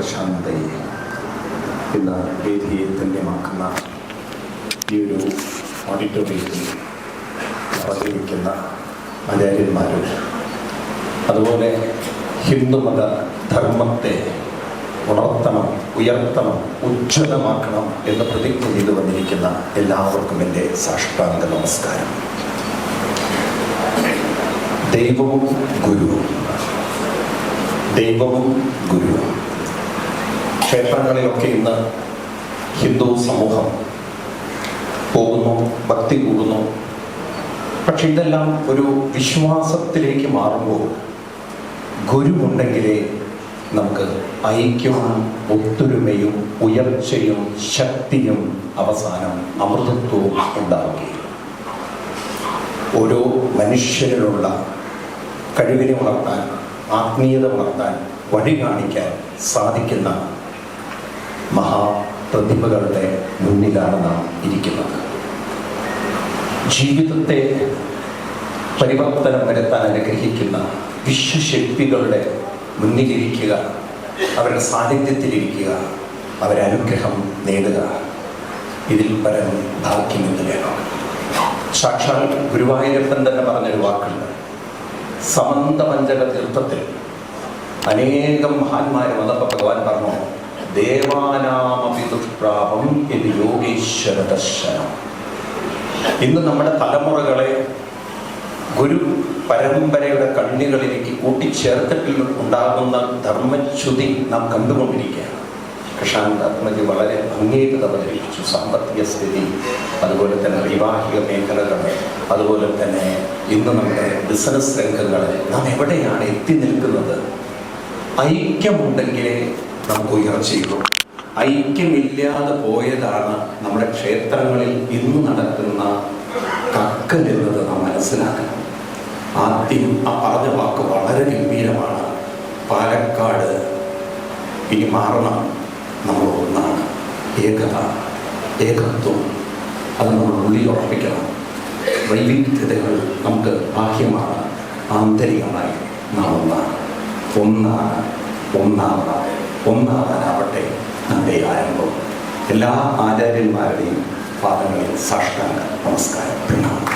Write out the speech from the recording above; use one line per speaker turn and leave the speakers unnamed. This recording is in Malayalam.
പ്രശാന്തയെ ഇന്ന് വേദിയെ ധന്യമാക്കുന്ന ഈ ഒരു ഓഡിറ്റോറിയത്തിൽ പറഞ്ഞിരിക്കുന്ന ആചാര്യന്മാരും അതുപോലെ ഹിന്ദുമത ധർമ്മത്തെ ഉണർത്തണം, ഉയർത്തണം, ഉജ്ജ്വലമാക്കണം എന്ന് പ്രതിജ്ഞ ചെയ്തു വന്നിരിക്കുന്ന എല്ലാവർക്കും എൻ്റെ സാഷ്ടാംഗ നമസ്കാരം. ദൈവവും ഗുരുവും, ദൈവവും ഗുരുവും. ക്ഷേത്രങ്ങളിലൊക്കെ ഇന്ന് ഹിന്ദു സമൂഹം പോകുന്നു, ഭക്തി കൂടുന്നു. പക്ഷെ ഇതെല്ലാം ഒരു വിശ്വാസത്തിലേക്ക് മാറുമ്പോൾ ഗുരുവുണ്ടെങ്കിലേ നമുക്ക് ഐക്യവും ഒത്തൊരുമയും ഉയർച്ചയും ശക്തിയും അവസാനം അമൃതത്വവും ഉണ്ടാവുകയും ഓരോ മനുഷ്യരിലുള്ള കഴിവിനെ വളർത്താൻ, ആത്മീയത വളർത്താൻ വഴി കാണിക്കാൻ സാധിക്കുന്ന മഹാപ്രതിഭകളുടെ മുന്നിലാണ് നാം ഇരിക്കുന്നത്. ജീവിതത്തെ പരിവർത്തനം വരുത്താൻ അനുഗ്രഹിക്കുന്ന വിശ്വശക്തികളുടെ മുന്നിലിരിക്കുക, അവരുടെ സാന്നിധ്യത്തിലിരിക്കുക, അവരുടെ അനുഗ്രഹം നേടുക, ഇതിൽ പരം ഭാഗ്യം എന്ന് വേണം. സാക്ഷാൽ ഗുരുവായൂരപ്പൻ തന്നെ പറഞ്ഞൊരു വാക്കുണ്ട്. സമന്ത പഞ്ചക തീർത്ഥത്തിൽ അനേകം മഹാന്മാർ വന്നപ്പോൾ ഭഗവാൻ പറഞ്ഞു, ദേവാനാമപി ദുഷ്പ്രാപം ഇത് യോഗീശ്വര ദർശനം. ഇന്ന് നമ്മുടെ തലമുറകളെ ഗുരു പരമ്പരയുടെ കണ്ണികളിലേക്ക് കൂട്ടിച്ചേർത്തിട്ട് ഉണ്ടാകുന്ന ധർമ്മച്യുതി നാം കണ്ടുകൊണ്ടിരിക്കുകയാണ്. പ്രശാന്ത് ആത്മജി വളരെ ഭംഗിയായിട്ട് അവതരിപ്പിച്ചു. സാമ്പത്തിക സ്ഥിതി, അതുപോലെ തന്നെ വൈവാഹിക മേഖലകളെ, അതുപോലെ തന്നെ ഇന്ന് നമ്മുടെ ബിസിനസ് രംഗങ്ങളെ നാം എവിടെയാണ് എത്തി നിൽക്കുന്നത്? ഐക്യമുണ്ടെങ്കിലേ നമുക്ക് ഉയർച്ചയുള്ളൂ. ഐക്യമില്ലാതെ പോയതാണ് നമ്മുടെ ക്ഷേത്രങ്ങളിൽ ഇന്ന് നടക്കുന്ന കക്കൽ എന്നത് നാം മനസ്സിലാക്കണം. ആദ്യം ആ പറഞ്ഞ വാക്ക് വളരെ ഗംഭീരമാണ്. പാലക്കാട് ഇനി മാറണം, നമ്മൾ ഒന്നാണ്. ഏകത, ഏകത്വം, അത് നമ്മൾ ഉള്ളിൽ ഉറപ്പിക്കണം. വൈവിധ്യതകൾ നമുക്ക് ബാഹ്യമാണ്, ആന്തരികമായി നാം ഒന്നാണ്. ഒന്നാവാനാവട്ടെ നമ്മുടെ ആരംഭം. എല്ലാ ആചാര്യന്മാരുടെയും പാദങ്ങളിൽ സാഷ്ടാംഗ നമസ്കാരം. പ്രണാമം.